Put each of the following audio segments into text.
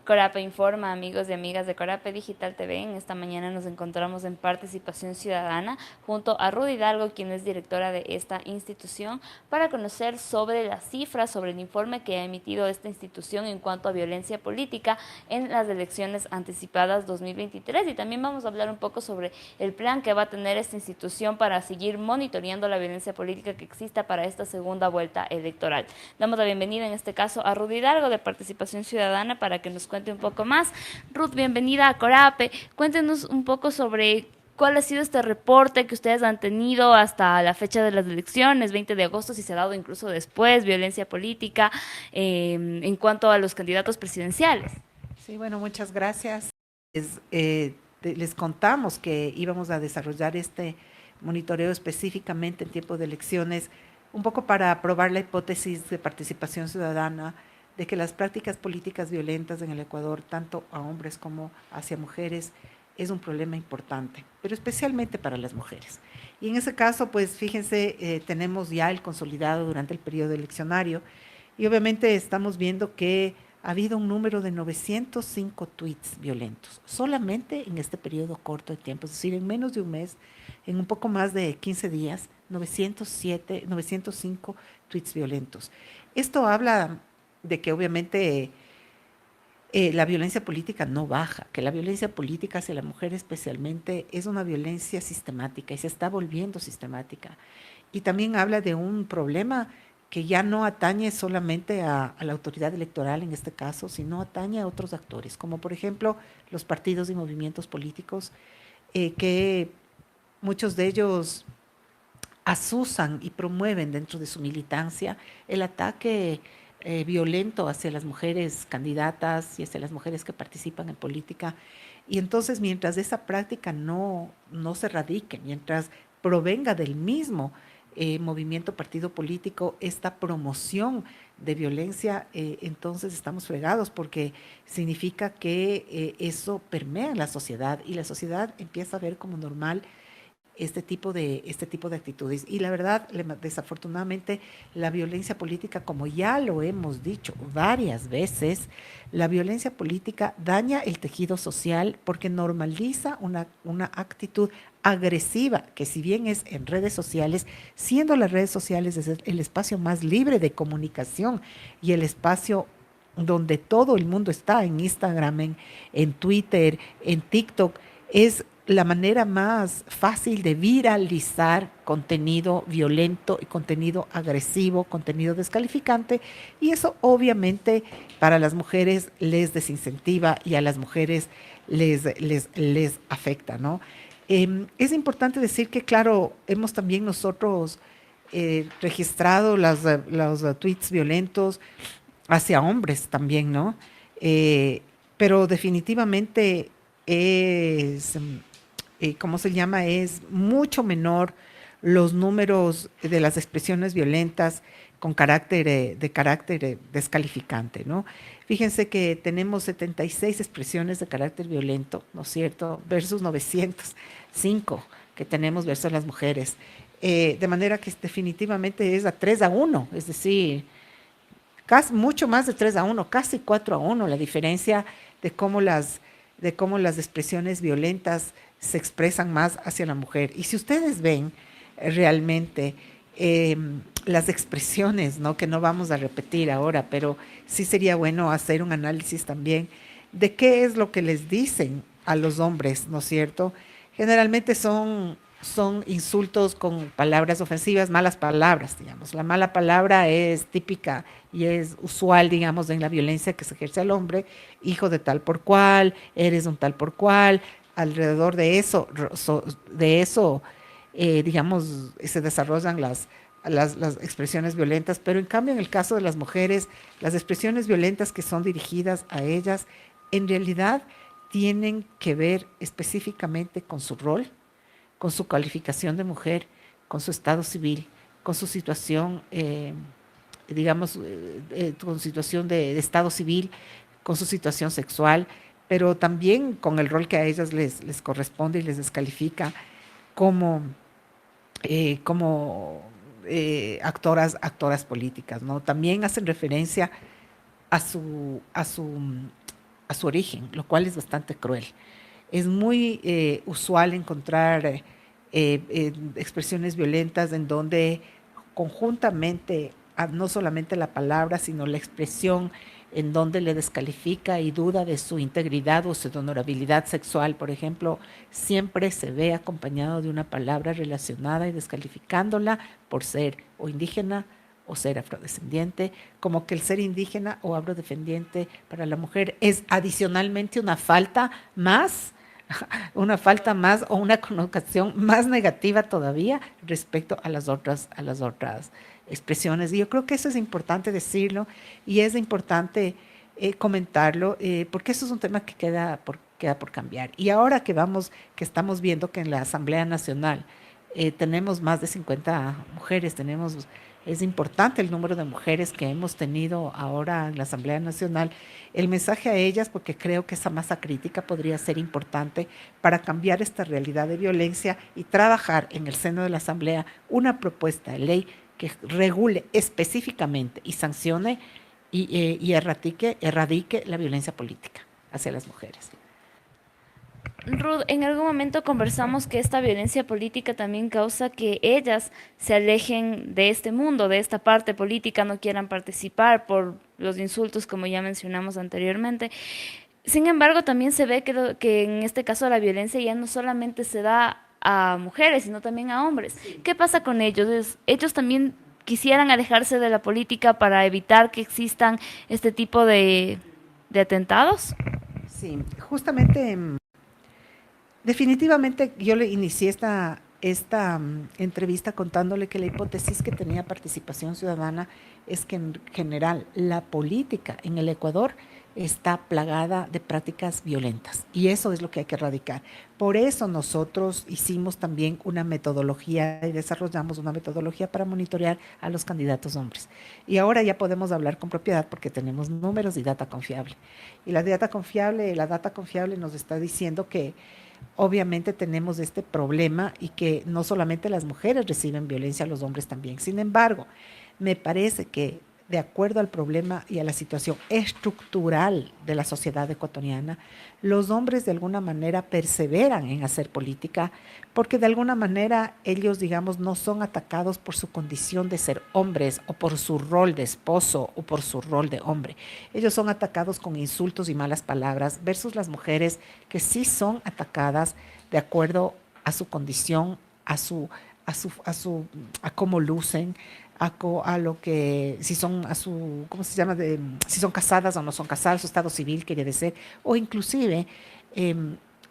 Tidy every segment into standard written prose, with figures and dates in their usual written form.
Corape Informa, amigos y amigas de Corape Digital TV. En esta mañana nos encontramos en Participación Ciudadana junto a Ruth Hidalgo, quien es directora de esta institución, para conocer sobre las cifras, sobre el informe que ha emitido esta institución en cuanto a violencia política en las elecciones anticipadas 2023. Y también vamos a hablar un poco sobre el plan que va a tener esta institución para seguir monitoreando la violencia política que exista para esta segunda vuelta electoral. Damos la bienvenida en este caso a Ruth Hidalgo de Participación Ciudadana para que nos cuente un poco más. Ruth, bienvenida a Corape. Cuéntenos un poco sobre cuál ha sido este reporte que ustedes han tenido hasta la fecha de las elecciones, 20 de agosto, si se ha dado incluso después, violencia política, en cuanto a los candidatos presidenciales. Sí, bueno, muchas gracias. Les contamos que íbamos a desarrollar este monitoreo específicamente en tiempo de elecciones, un poco para probar la hipótesis de participación ciudadana de que las prácticas políticas violentas en el Ecuador, tanto a hombres como hacia mujeres, es un problema importante, pero especialmente para las mujeres. Y en ese caso, pues fíjense, tenemos ya el consolidado durante el periodo eleccionario y obviamente estamos viendo que ha habido un número de 905 tweets violentos, solamente en este periodo corto de tiempo, es decir, en menos de un mes, en un poco más de 15 días, 905 tweets violentos. Esto habla de que obviamente la violencia política no baja, que la violencia política hacia la mujer especialmente es una violencia sistemática y se está volviendo sistemática. Y también habla de un problema que ya no atañe solamente a la autoridad electoral en este caso, sino atañe a otros actores, como por ejemplo los partidos y movimientos políticos, que muchos de ellos asusan y promueven dentro de su militancia el ataque violento hacia las mujeres candidatas y hacia las mujeres que participan en política. Y entonces, mientras esa práctica no se radique, mientras provenga del mismo movimiento, partido político, esta promoción de violencia, entonces estamos fregados porque significa que eso permea en la sociedad y la sociedad empieza a ver como normal este tipo de actitudes. Y la verdad, desafortunadamente, la violencia política, como ya lo hemos dicho varias veces, la violencia política daña el tejido social porque normaliza una actitud agresiva, que si bien es en redes sociales, siendo las redes sociales el espacio más libre de comunicación y el espacio donde todo el mundo está, en Instagram, en Twitter, en TikTok, es la manera más fácil de viralizar contenido violento y contenido agresivo, contenido descalificante, y eso obviamente para las mujeres les desincentiva y a las mujeres les afecta, ¿no? Es importante decir que, claro, hemos también nosotros registrado los tweets violentos hacia hombres también, ¿no? Pero definitivamente es, ¿cómo se llama? Es mucho menor los números de las expresiones violentas con de carácter descalificante, ¿no? Fíjense que tenemos 76 expresiones de carácter violento, ¿no es cierto? Versus 905 que tenemos versus las mujeres. De manera que definitivamente es a 3-1, es decir, mucho más de 3-1, casi 4-1 la diferencia de cómo las expresiones violentas se expresan más hacia la mujer. Y si ustedes ven realmente las expresiones, ¿no? Que no vamos a repetir ahora, pero sí sería bueno hacer un análisis también de qué es lo que les dicen a los hombres, ¿no es cierto? Generalmente son insultos con palabras ofensivas, malas palabras, digamos. La mala palabra es típica y es usual, digamos, en la violencia que se ejerce al hombre: hijo de tal por cual, eres un tal por cual. Alrededor de eso, digamos, se desarrollan las expresiones violentas, pero en cambio en el caso de las mujeres, las expresiones violentas que son dirigidas a ellas, en realidad tienen que ver específicamente con su rol, con su calificación de mujer, con su estado civil, con su situación, digamos, con situación de estado civil, con su situación sexual, pero también con el rol que a ellas les corresponde y les descalifica como actoras políticas, ¿no? También hacen referencia a su origen, lo cual es bastante cruel. Es muy usual encontrar expresiones violentas en donde conjuntamente, no solamente la palabra, sino la expresión en donde le descalifica y duda de su integridad o su honorabilidad sexual, por ejemplo, siempre se ve acompañado de una palabra relacionada y descalificándola por ser o indígena o ser afrodescendiente, como que el ser indígena o afrodescendiente para la mujer es adicionalmente una falta más o una connotación más negativa todavía respecto a las otras expresiones. Y yo creo que eso es importante decirlo y es importante comentarlo, porque eso es un tema que queda por cambiar. Y ahora que estamos viendo que en la Asamblea Nacional tenemos más de 50 mujeres, es importante el número de mujeres que hemos tenido ahora en la Asamblea Nacional, el mensaje a ellas, porque creo que esa masa crítica podría ser importante para cambiar esta realidad de violencia y trabajar en el seno de la Asamblea una propuesta de ley que regule específicamente y sancione y erradique la violencia política hacia las mujeres. Ruth, en algún momento conversamos que esta violencia política también causa que ellas se alejen de este mundo, de esta parte política, no quieran participar por los insultos, como ya mencionamos anteriormente. Sin embargo, también se ve que en este caso la violencia ya no solamente se da a mujeres, sino también a hombres. ¿Qué pasa con ellos? ¿Ellos también quisieran alejarse de la política para evitar que existan este tipo de atentados? Sí, justamente. Definitivamente yo le inicié esta entrevista contándole que la hipótesis que tenía participación ciudadana es que en general la política en el Ecuador está plagada de prácticas violentas y eso es lo que hay que erradicar. Por eso nosotros hicimos también una metodología y desarrollamos una metodología para monitorear a los candidatos hombres. Y ahora ya podemos hablar con propiedad porque tenemos números y data confiable. Y la data confiable nos está diciendo que obviamente tenemos este problema y que no solamente las mujeres reciben violencia, los hombres también. Sin embargo, me parece que de acuerdo al problema y a la situación estructural de la sociedad ecuatoriana, los hombres de alguna manera perseveran en hacer política porque de alguna manera ellos, digamos, no son atacados por su condición de ser hombres o por su rol de esposo o por su rol de hombre. Ellos son atacados con insultos y malas palabras versus las mujeres que sí son atacadas de acuerdo a su condición, a cómo lucen, a lo que, si son ¿cómo se llama? Si son casadas o no son casadas, su estado civil quiere decir, o inclusive eh,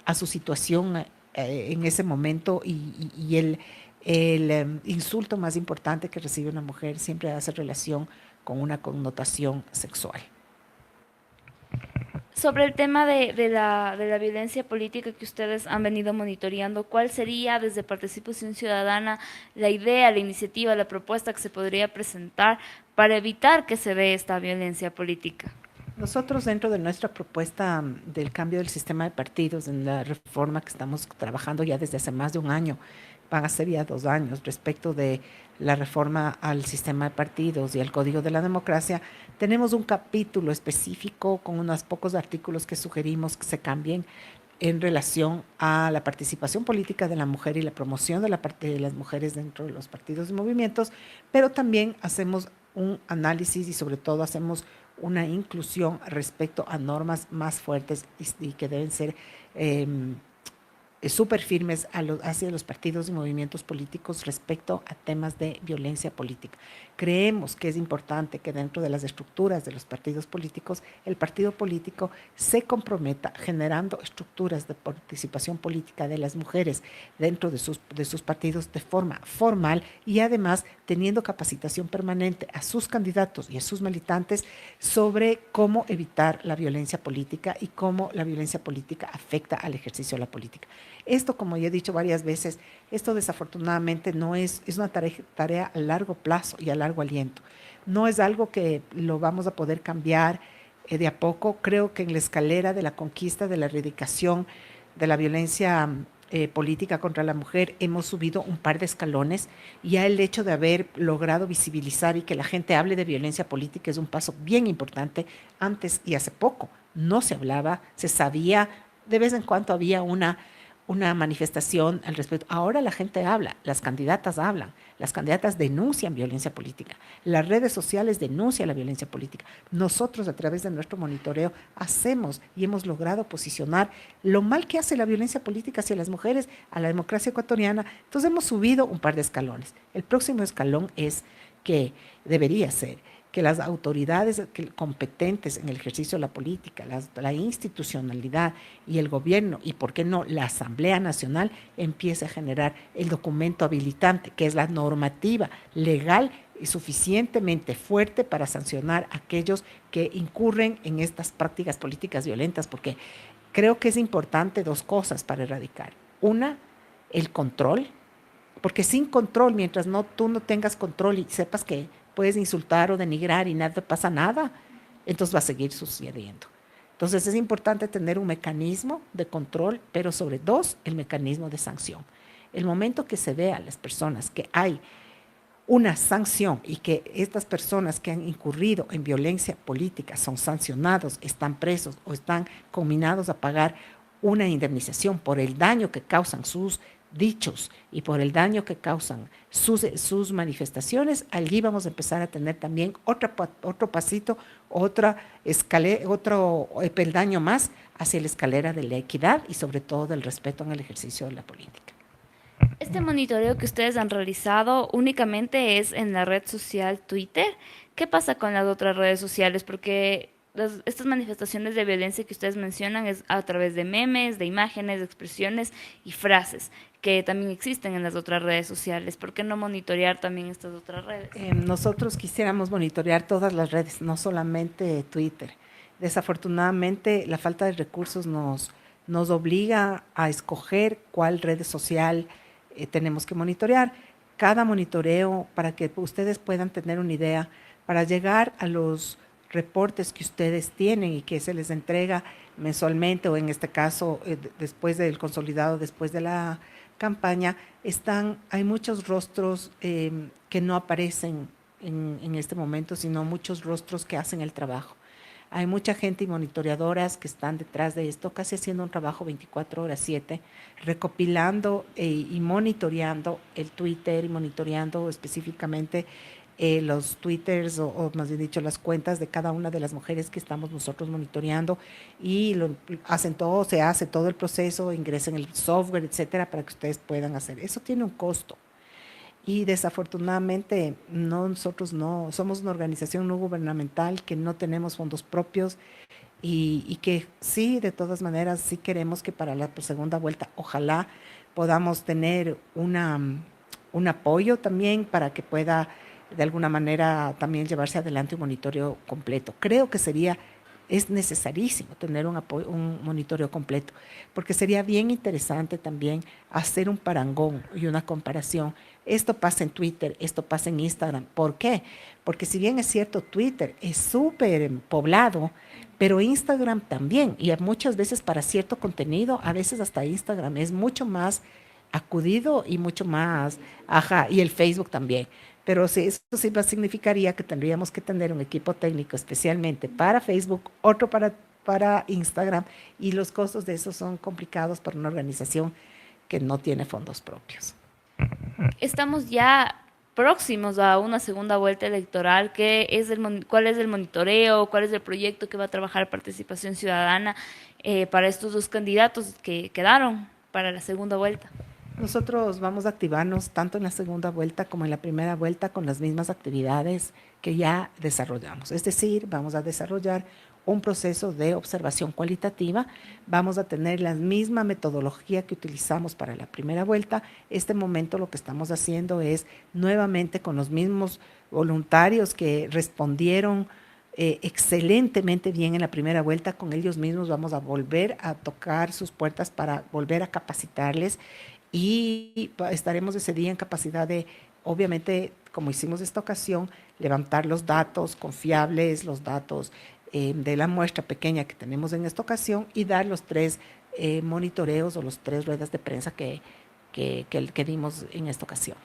a su situación en ese momento y el insulto más importante que recibe una mujer siempre hace relación con una connotación sexual. Sobre el tema de la violencia política que ustedes han venido monitoreando, ¿cuál sería desde Participación Ciudadana la idea, la iniciativa, la propuesta que se podría presentar para evitar que se dé esta violencia política? Nosotros dentro de nuestra propuesta del cambio del sistema de partidos, en la reforma que estamos trabajando ya desde hace más de un año, van a ser ya 2 años, respecto de la reforma al sistema de partidos y al Código de la Democracia, tenemos un capítulo específico con unos pocos artículos que sugerimos que se cambien en relación a la participación política de la mujer y la promoción de la parte de las mujeres dentro de los partidos y movimientos, pero también hacemos un análisis y sobre todo hacemos una inclusión respecto a normas más fuertes y que deben ser súper firmes hacia los partidos y movimientos políticos respecto a temas de violencia política. Creemos que es importante que dentro de las estructuras de los partidos políticos, el partido político se comprometa generando estructuras de participación política de las mujeres dentro de sus partidos de forma formal y además teniendo capacitación permanente a sus candidatos y a sus militantes sobre cómo evitar la violencia política y cómo la violencia política afecta al ejercicio de la política. Esto, como ya he dicho varias veces, esto desafortunadamente no es una tarea a largo plazo y a largo aliento. No es algo que lo vamos a poder cambiar de a poco. Creo que en la escalera de la conquista, de la erradicación de la violencia política contra la mujer hemos subido un par de escalones. Ya el hecho de haber logrado visibilizar y que la gente hable de violencia política es un paso bien importante. Antes y hace poco no se hablaba, se sabía, de vez en cuando había una manifestación al respecto. Ahora la gente habla, las candidatas hablan, las candidatas denuncian violencia política, las redes sociales denuncian la violencia política. Nosotros a través de nuestro monitoreo hacemos y hemos logrado posicionar lo mal que hace la violencia política hacia las mujeres, a la democracia ecuatoriana. Entonces hemos subido un par de escalones. El próximo escalón es que debería ser que las autoridades competentes en el ejercicio de la política, la institucionalidad y el gobierno, y por qué no, la Asamblea Nacional, empiece a generar el documento habilitante, que es la normativa legal y suficientemente fuerte para sancionar a aquellos que incurren en estas prácticas políticas violentas, porque creo que es importante dos cosas para erradicar. Una, el control, porque sin control, mientras tú no tengas control y sepas que puedes insultar o denigrar y nada pasa nada, entonces va a seguir sucediendo. Entonces es importante tener un mecanismo de control, pero sobre dos, el mecanismo de sanción. El momento que se vea a las personas que hay una sanción y que estas personas que han incurrido en violencia política son sancionados, están presos o están conminados a pagar una indemnización por el daño que causan sus dichos y por el daño que causan sus manifestaciones, allí vamos a empezar a tener también otro pasito, otra escalera, otro peldaño más hacia la escalera de la equidad y sobre todo del respeto en el ejercicio de la política. Este monitoreo que ustedes han realizado únicamente es en la red social Twitter. ¿Qué pasa con las otras redes sociales? Porque estas manifestaciones de violencia que ustedes mencionan es a través de memes, de imágenes, de expresiones y frases que también existen en las otras redes sociales. ¿Por qué no monitorear también estas otras redes? Nosotros quisiéramos monitorear todas las redes, no solamente Twitter. Desafortunadamente, la falta de recursos nos obliga a escoger cuál red social tenemos que monitorear. Cada monitoreo, para que ustedes puedan tener una idea, para llegar a los reportes que ustedes tienen y que se les entrega mensualmente o en este caso después del consolidado, después de la campaña, hay muchos rostros que no aparecen en este momento, sino muchos rostros que hacen el trabajo. Hay mucha gente y monitoreadoras que están detrás de esto, casi haciendo un trabajo 24/7, recopilando y monitoreando el Twitter y monitoreando específicamente los twitters o más bien dicho las cuentas de cada una de las mujeres que estamos nosotros monitoreando y se hace todo el proceso, ingresan el software, etcétera, para que ustedes puedan hacer. Eso tiene un costo. Y desafortunadamente nosotros no somos una organización no gubernamental que no tenemos fondos propios y que sí, de todas maneras, sí queremos que para la segunda vuelta, ojalá podamos tener un apoyo también para que pueda de alguna manera también llevarse adelante un monitoreo completo. Creo que es necesarísimo tener un monitoreo completo, porque sería bien interesante también hacer un parangón y una comparación. Esto pasa en Twitter, esto pasa en Instagram. ¿Por qué? Porque si bien es cierto, Twitter es súper poblado, pero Instagram también, y muchas veces para cierto contenido, a veces hasta Instagram es mucho más acudido y mucho más, y el Facebook también. Pero sí, eso sí significaría que tendríamos que tener un equipo técnico especialmente para Facebook, otro para Instagram, y los costos de eso son complicados para una organización que no tiene fondos propios. Estamos ya próximos a una segunda vuelta electoral. ¿Cuál es el monitoreo? ¿Cuál es el proyecto que va a trabajar Participación Ciudadana para estos dos candidatos que quedaron para la segunda vuelta? Nosotros vamos a activarnos tanto en la segunda vuelta como en la primera vuelta con las mismas actividades que ya desarrollamos. Es decir, vamos a desarrollar un proceso de observación cualitativa, vamos a tener la misma metodología que utilizamos para la primera vuelta. Este momento lo que estamos haciendo es nuevamente con los mismos voluntarios que respondieron excelentemente bien en la primera vuelta, con ellos mismos vamos a volver a tocar sus puertas para volver a capacitarles y estaremos ese día en capacidad de, obviamente, como hicimos esta ocasión, levantar los datos confiables, los datos de la muestra pequeña que tenemos en esta ocasión y dar los 3 monitoreos o las 3 ruedas de prensa que dimos en esta ocasión.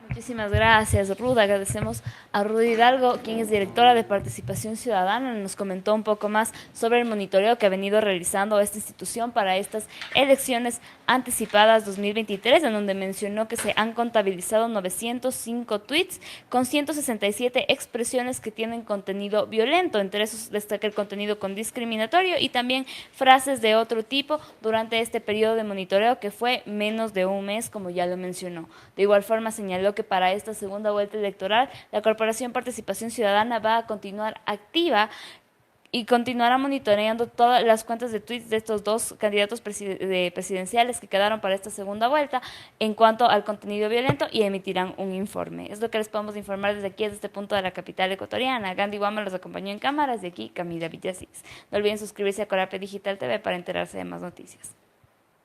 Muchísimas gracias, Ruth. Agradecemos a Ruth Hidalgo, quien es directora de Participación Ciudadana. Nos comentó un poco más sobre el monitoreo que ha venido realizando esta institución para estas elecciones anticipadas 2023, en donde mencionó que se han contabilizado 905 tweets con 167 expresiones que tienen contenido violento. Entre esos destaca el contenido con discriminatorio y también frases de otro tipo durante este periodo de monitoreo, que fue menos de un mes, como ya lo mencionó. De igual forma, señaló que para esta segunda vuelta electoral la Corporación Participación Ciudadana va a continuar activa y continuará monitoreando todas las cuentas de tweets de estos dos candidatos presidenciales que quedaron para esta segunda vuelta en cuanto al contenido violento, y emitirán un informe. Es lo que les podemos informar desde aquí, desde este punto de la capital ecuatoriana. Gandhi Guama los acompañó en cámaras, de aquí Camila Villasís. No olviden suscribirse a Corape Digital TV para enterarse de más noticias.